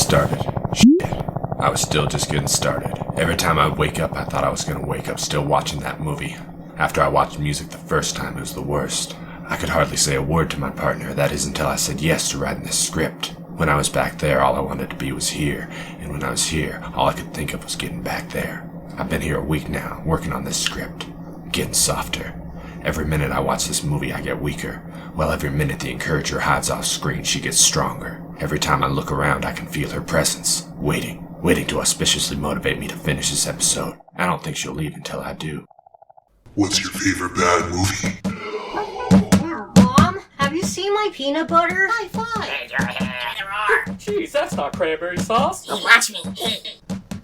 started. Shit. I was still just getting started. Every time I'd wake up, I thought I was gonna wake up still watching that movie. After I watched music the first time, it was the worst. I could hardly say a word to my partner, that is until I said yes to writing this script. When I was back there, all I wanted to be was here, and when I was here, all I could think of was getting back there. I've been here a week now, working on this script. Getting softer. Every minute I watch this movie, I get weaker. Well, every minute the encourager hides off screen, she gets stronger. Every time I look around, I can feel her presence, waiting to auspiciously motivate me to finish this episode. I don't think she'll leave until I do. What's your favorite bad movie? Mom, have you seen my peanut butter? High five! Raise your hand. There are. Jeez, that's not cranberry sauce. Watch me.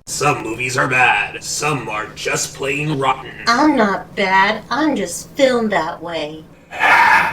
Some movies are bad, some are just plain rotten. I'm not bad, I'm just filmed that way.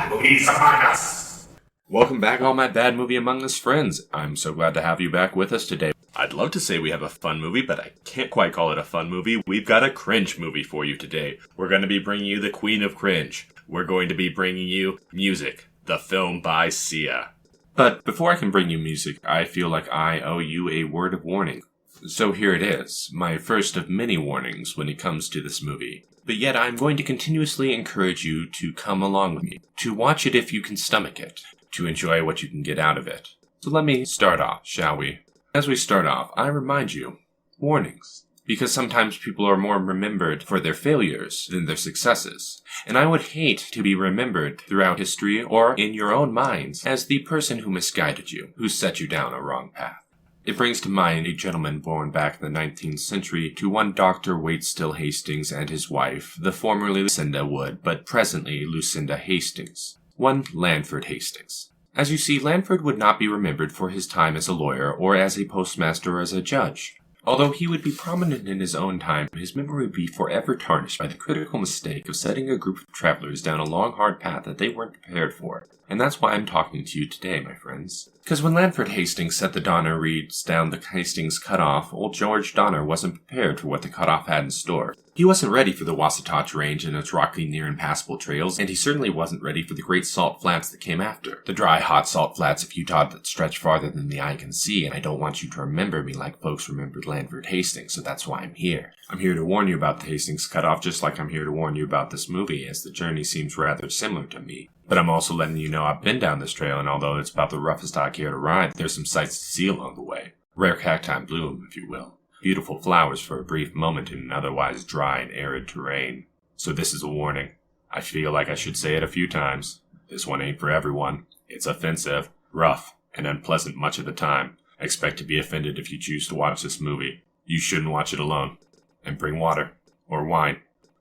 Movies among us. Welcome back, all my Bad Movie Among Us friends. I'm so glad to have you back with us today. I'd love to say we have a fun movie, but I can't quite call it a fun movie. We've got a cringe movie for you today. We're going to be bringing you the Queen of Cringe. We're going to be bringing you Music, the film by Sia. But before I can bring you music, I feel like I owe you a word of warning. So here it is, my first of many warnings when it comes to this movie. But yet I'm going to continuously encourage you to come along with me, to watch it if you can stomach it, to enjoy what you can get out of it. So let me start off, shall we? As we start off, I remind you, warnings. Because sometimes people are more remembered for their failures than their successes. And I would hate to be remembered throughout history or in your own minds as the person who misguided you, who set you down a wrong path. It brings to mind a gentleman born back in the 19th century to one Dr. Waitstill Hastings and his wife, the formerly Lucinda Wood, but presently Lucinda Hastings. One Lanford Hastings. As you see, Lanford would not be remembered for his time as a lawyer or as a postmaster or as a judge. Although he would be prominent in his own time, his memory would be forever tarnished by the critical mistake of setting a group of travelers down a long, hard path that they weren't prepared for. And that's why I'm talking to you today, my friends. Because when Lanford Hastings set the Donner Reeds down the Hastings Cutoff, old George Donner wasn't prepared for what the cutoff had in store. He wasn't ready for the Wasatch Range and its rocky, near impassable trails, and he certainly wasn't ready for the great salt flats that came after. The dry, hot salt flats of Utah that stretch farther than the eye can see, and I don't want you to remember me like folks remembered Lanford Hastings, so that's why I'm here. I'm here to warn you about the Hastings Cutoff, just like I'm here to warn you about this movie, as the journey seems rather similar to me. But I'm also letting you know I've been down this trail, and although it's about the roughest I care to ride, there's some sights to see along the way. Rare cacti bloom, if you will. Beautiful flowers for a brief moment in an otherwise dry and arid terrain. So this is a warning. I feel like I should say it a few times. This one ain't for everyone. It's offensive, rough, and unpleasant much of the time. Expect to be offended if you choose to watch this movie. You shouldn't watch it alone. And bring water, or wine,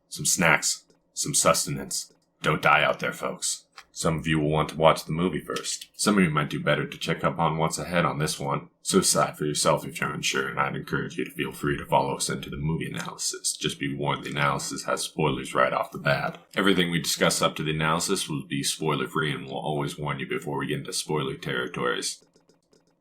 some snacks, some sustenance. Don't die out there, folks. Some of you will want to watch the movie first. Some of you might do better to check up on what's ahead on this one. So decide for yourself if you're unsure, and I'd encourage you to feel free to follow us into the movie analysis. Just be warned, the analysis has spoilers right off the bat. Everything we discuss up to the analysis will be spoiler-free, and we'll always warn you before we get into spoiler territories.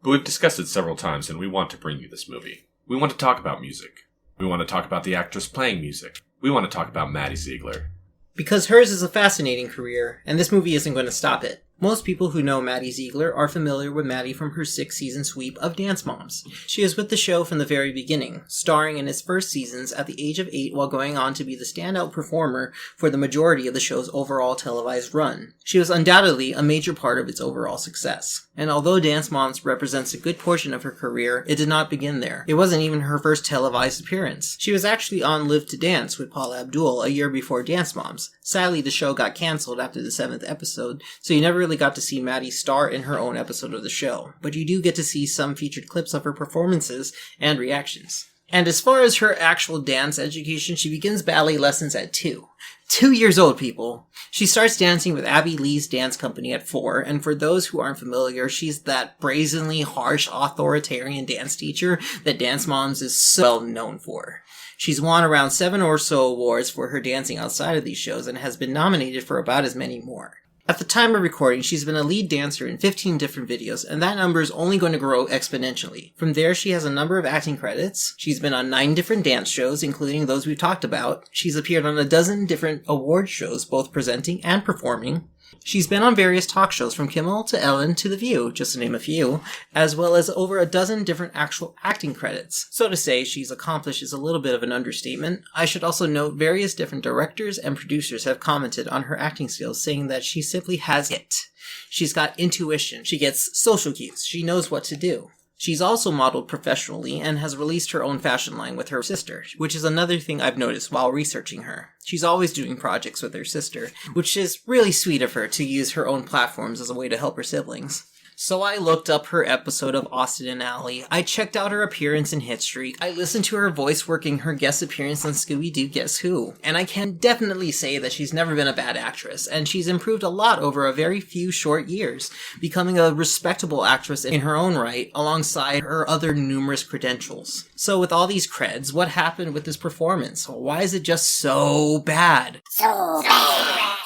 But we've discussed it several times, and we want to bring you this movie. We want to talk about music. We want to talk about the actress playing music. We want to talk about Maddie Ziegler. Because hers is a fascinating career, and this movie isn't going to stop it. Most people who know Maddie Ziegler are familiar with Maddie from her 6-season sweep of Dance Moms. She was with the show from the very beginning, starring in its first seasons at the age of 8 while going on to be the standout performer for the majority of the show's overall televised run. She was undoubtedly a major part of its overall success. And although Dance Moms represents a good portion of her career, it did not begin there. It wasn't even her first televised appearance. She was actually on Live to Dance with Paula Abdul a year before Dance Moms. Sadly, the show got cancelled after the 7th episode, so you never really got to see Maddie star in her own episode of the show, but you do get to see some featured clips of her performances and reactions. And as far as her actual dance education, she begins ballet lessons at 2. 2 years old, people. She starts dancing with Abby Lee's dance company at 4, and for those who aren't familiar, she's that brazenly harsh, authoritarian dance teacher that Dance Moms is so well known for. She's won around 7 or so awards for her dancing outside of these shows and has been nominated for about as many more. At the time of recording, she's been a lead dancer in 15 different videos, and that number is only going to grow exponentially. From there, she has a number of acting credits. She's been on 9 different dance shows, including those we've talked about. She's appeared on a dozen different award shows, both presenting and performing. She's been on various talk shows from Kimmel to Ellen to The View, just to name a few, as well as over a dozen different actual acting credits. So to say she's accomplished is a little bit of an understatement. I should also note various different directors and producers have commented on her acting skills, saying that she simply has it. She's got intuition. She gets social cues. She knows what to do. She's also modeled professionally and has released her own fashion line with her sister, which is another thing I've noticed while researching her. She's always doing projects with her sister, which is really sweet of her to use her own platforms as a way to help her siblings. So I looked up her episode of Austin and Ally. I checked out her appearance in Hit Streak. I listened to her voice working her guest appearance on Scooby-Doo Guess Who. And I can definitely say that she's never been a bad actress, and she's improved a lot over a very few short years, becoming a respectable actress in her own right, alongside her other numerous credentials. So with all these creds, what happened with this performance? Why is it just so bad? So bad.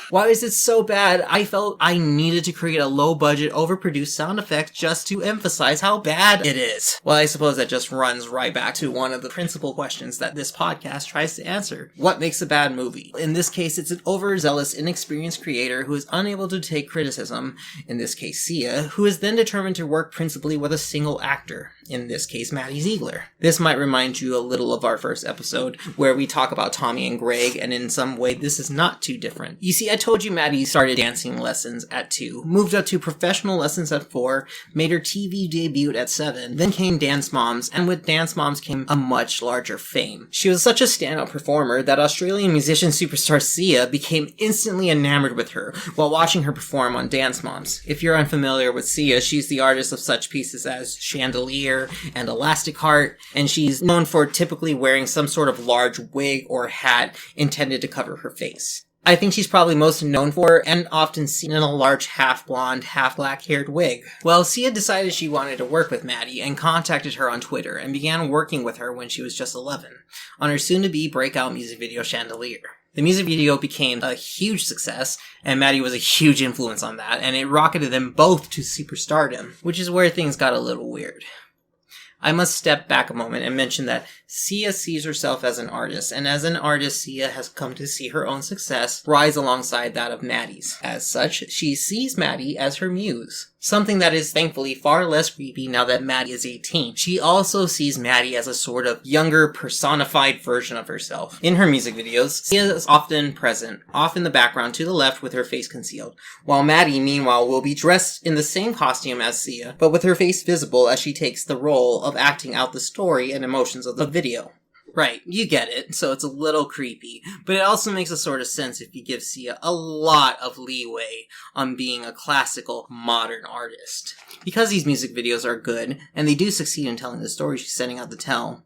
Why is it so bad? I felt I needed to create a low-budget, overproduced sound effect just to emphasize how bad it is. Well, I suppose that just runs right back to one of the principal questions that this podcast tries to answer. What makes a bad movie? In this case, it's an overzealous, inexperienced creator who is unable to take criticism, in this case Sia, who is then determined to work principally with a single actor, in this case Maddie Ziegler. This might remind you a little of our first episode, where we talk about Tommy and Greg, and in some way this is not too different. You see, I told you Maddie started dancing lessons at 2, moved up to professional lessons at 4, made her TV debut at 7, then came Dance Moms, and with Dance Moms came a much larger fame. She was such a standout performer that Australian musician superstar Sia became instantly enamored with her while watching her perform on Dance Moms. If you're unfamiliar with Sia, she's the artist of such pieces as Chandelier and Elastic Heart, and she's known for typically wearing some sort of large wig or hat intended to cover her face. I think she's probably most known for and often seen in a large half-blonde, half-black-haired wig. Well, Sia decided she wanted to work with Maddie and contacted her on Twitter and began working with her when she was just 11 on her soon-to-be breakout music video Chandelier. The music video became a huge success, and Maddie was a huge influence on that, and it rocketed them both to superstardom, which is where things got a little weird. I must step back a moment and mention that Sia sees herself as an artist, and as an artist, Sia has come to see her own success rise alongside that of Maddie's. As such, she sees Maddie as her muse. Something that is thankfully far less creepy now that Maddie is 18. She also sees Maddie as a sort of younger, personified version of herself. In her music videos, Sia is often present, off in the background to the left with her face concealed, while Maddie, meanwhile, will be dressed in the same costume as Sia, but with her face visible as she takes the role of acting out the story and emotions of the video. Right, you get it, so it's a little creepy, but it also makes a sort of sense if you give Sia a lot of leeway on being a classical, modern artist. Because these music videos are good, and they do succeed in telling the story she's setting out to tell,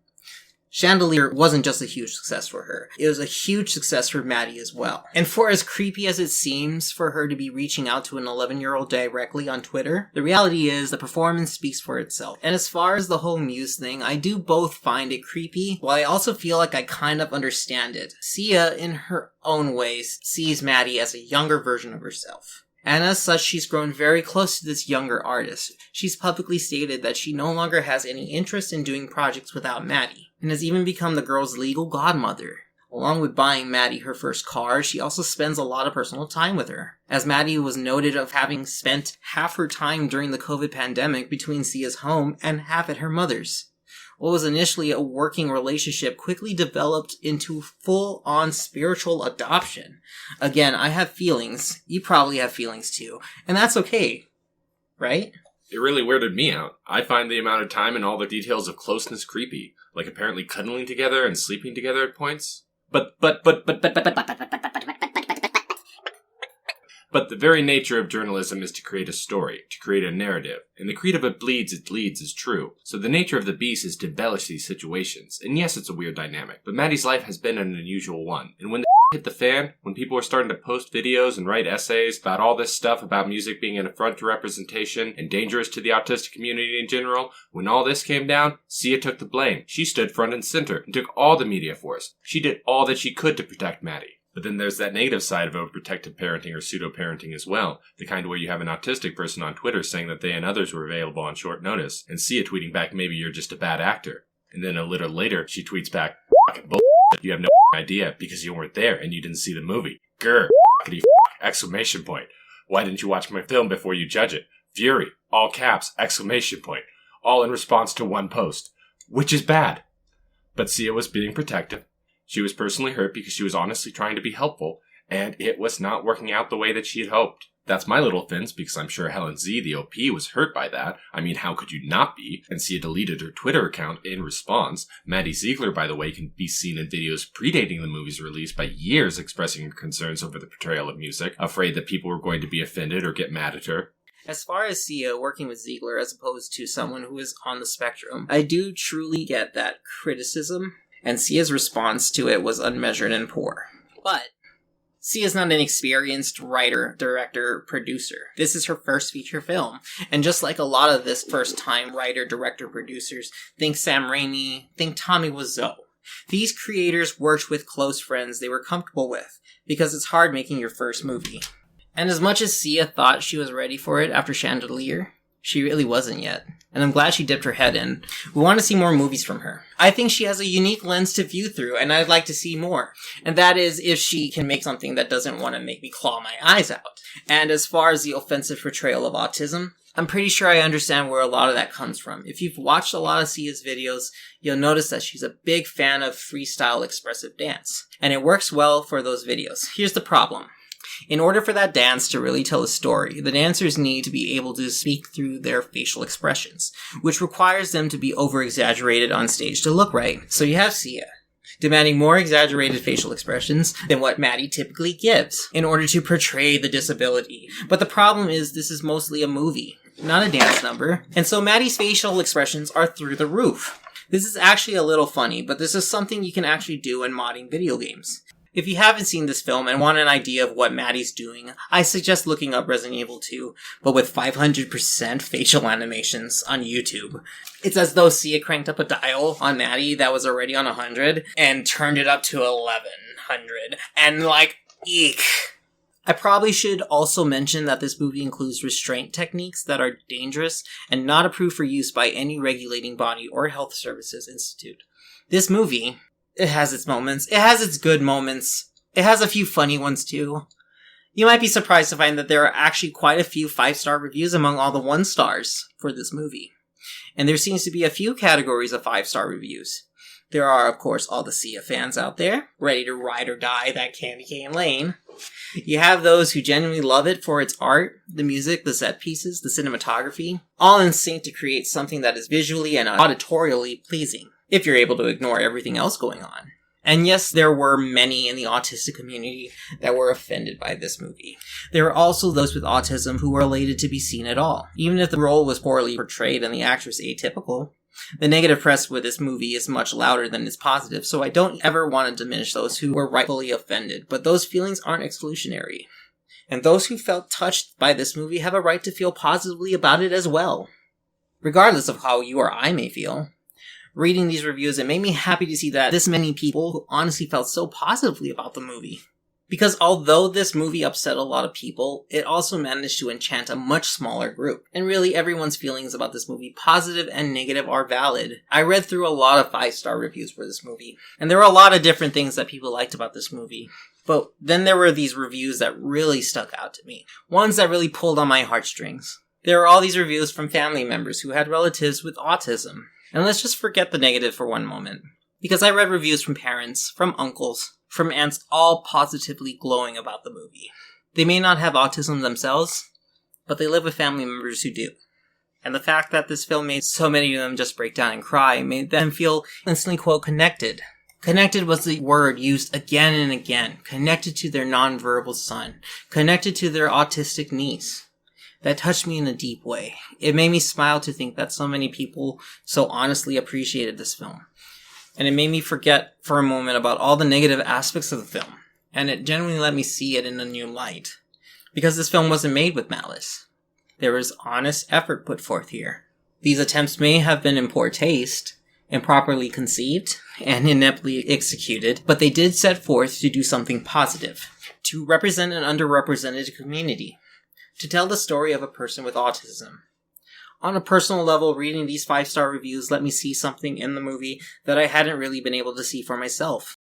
Chandelier wasn't just a huge success for her. It was a huge success for Maddie as well. And for as creepy as it seems for her to be reaching out to an 11-year-old directly on Twitter, the reality is the performance speaks for itself. And as far as the whole muse thing, I do both find it creepy, while I also feel like I kind of understand it. Sia, in her own ways, sees Maddie as a younger version of herself. And as such, she's grown very close to this younger artist. She's publicly stated that she no longer has any interest in doing projects without Maddie, and has even become the girl's legal godmother. Along with buying Maddie her first car, she also spends a lot of personal time with her, as Maddie was noted of having spent half her time during the COVID pandemic between Sia's home and half at her mother's. What was initially a working relationship quickly developed into full-on spiritual adoption. Again, I have feelings. You probably have feelings too. And that's okay. Right? It really weirded me out. I find the amount of time and all the details of closeness creepy, like apparently cuddling together and sleeping together at points. But the very nature of journalism is to create a story, to create a narrative. And the creed of it leads is true. So the nature of the beast is to embellish these situations. And yes, it's a weird dynamic, but Maddie's life has been an unusual one. And when the hit the fan, when people were starting to post videos and write essays about all this stuff about music being an affront to representation and dangerous to the autistic community in general, when all this came down, Sia took the blame. She stood front and center and took all the media force. She did all that she could to protect Maddie. But then there's that negative side of overprotective parenting or pseudo-parenting as well. The kind where you have an autistic person on Twitter saying that they and others were available on short notice, and Sia tweeting back, maybe you're just a bad actor. And then a little later, she tweets back, fucking bullshit, you have no idea because you weren't there and you didn't see the movie. Grr, Exclamation point. Why didn't you watch my film before you judge it? Fury. All caps. Exclamation point. All in response to one post. Which is bad. But Sia was being protective. She was personally hurt because she was honestly trying to be helpful, and it was not working out the way that she had hoped. That's my little offense, because I'm sure Helen Z, the OP, was hurt by that. I mean, how could you not be? And Sia deleted her Twitter account in response. Maddie Ziegler, by the way, can be seen in videos predating the movie's release by years expressing her concerns over the portrayal of music, afraid that people were going to be offended or get mad at her. As far as Sia working with Ziegler as opposed to someone who is on the spectrum, I do truly get that criticism, and Sia's response to it was unmeasured and poor. But Sia's not an experienced writer, director, producer. This is her first feature film. And just like a lot of this first-time writer, director, producers, think Sam Raimi, think Tommy Wiseau. These creators worked with close friends they were comfortable with, because it's hard making your first movie. And as much as Sia thought she was ready for it after Chandelier, she really wasn't yet. And I'm glad she dipped her head in. We want to see more movies from her. I think she has a unique lens to view through, and I'd like to see more. And that is if she can make something that doesn't want to make me claw my eyes out. And as far as the offensive portrayal of autism, I'm pretty sure I understand where a lot of that comes from. If you've watched a lot of Sia's videos, you'll notice that she's a big fan of freestyle expressive dance. And it works well for those videos. Here's the problem. In order for that dance to really tell a story, the dancers need to be able to speak through their facial expressions, which requires them to be over-exaggerated on stage to look right. So you have Sia demanding more exaggerated facial expressions than what Maddie typically gives in order to portray the disability. But the problem is this is mostly a movie, not a dance number, and so Maddie's facial expressions are through the roof. This is actually a little funny, but this is something you can actually do in modding video games. If you haven't seen this film and want an idea of what Maddie's doing, I suggest looking up Resident Evil 2, but with 500% facial animations on YouTube. It's as though Sia cranked up a dial on Maddie that was already on 100 and turned it up to 1100. And eek. I probably should also mention that this movie includes restraint techniques that are dangerous and not approved for use by any regulating body or health services institute. This movie, it has its moments. It has its good moments. It has a few funny ones too. You might be surprised to find that there are actually quite a few 5-star reviews among all the 1-stars for this movie. And there seems to be a few categories of 5-star reviews. There are, of course, all the Sia fans out there, ready to ride or die that candy cane lane. You have those who genuinely love it for its art, the music, the set pieces, the cinematography, all in sync to create something that is visually and auditorially pleasing, if you're able to ignore everything else going on. And yes, there were many in the autistic community that were offended by this movie. There were also those with autism who were elated to be seen at all, even if the role was poorly portrayed and the actress atypical. The negative press with this movie is much louder than its positive, so I don't ever want to diminish those who were rightfully offended, but those feelings aren't exclusionary. And those who felt touched by this movie have a right to feel positively about it as well, regardless of how you or I may feel. Reading these reviews, it made me happy to see that this many people who honestly felt so positively about the movie. Because although this movie upset a lot of people, it also managed to enchant a much smaller group. And really, everyone's feelings about this movie, positive and negative, are valid. I read through a lot of 5-star reviews for this movie, and there were a lot of different things that people liked about this movie. But then there were these reviews that really stuck out to me. Ones that really pulled on my heartstrings. There were all these reviews from family members who had relatives with autism. And let's just forget the negative for one moment. Because I read reviews from parents, from uncles, from aunts, all positively glowing about the movie. They may not have autism themselves, but they live with family members who do. And the fact that this film made so many of them just break down and cry made them feel instantly, quote, connected. Connected was the word used again and again. Connected to their nonverbal son. Connected to their autistic niece. That touched me in a deep way. It made me smile to think that so many people so honestly appreciated this film. And it made me forget for a moment about all the negative aspects of the film. And it genuinely let me see it in a new light. Because this film wasn't made with malice. There was honest effort put forth here. These attempts may have been in poor taste, improperly conceived, and ineptly executed, but they did set forth to do something positive. To represent an underrepresented community. To tell the story of a person with autism. On a personal level, reading these 5-star reviews let me see something in the movie that I hadn't really been able to see for myself.